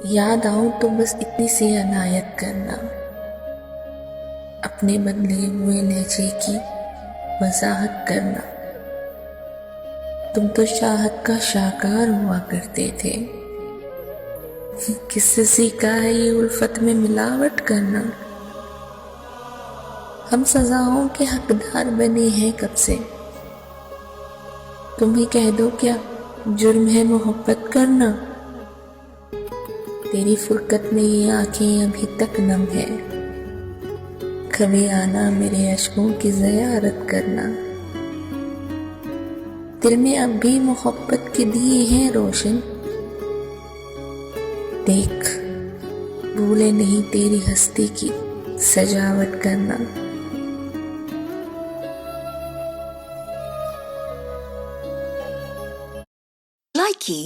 याद आऊं तो बस इतनी सी अनायत करना, अपने बदले हुए लहजे की वजाहत करना। तुम तो चाहत का शाहकार हुआ करते थे, किससे सीखा है ये उल्फत में मिलावट करना। हम सजाओं के हकदार बने हैं कब से, तुम ही कह दो क्या जुर्म है मोहब्बत करना। तेरी फुरकत में ये आंखें अभी तक नम है, कभी आना मेरे अश्कों की ज़ियारत करना। दिल में अब भी मोहब्बत के दिए हैं रोशन, देख भूले नहीं तेरी हस्ती की सजावट करना। Likey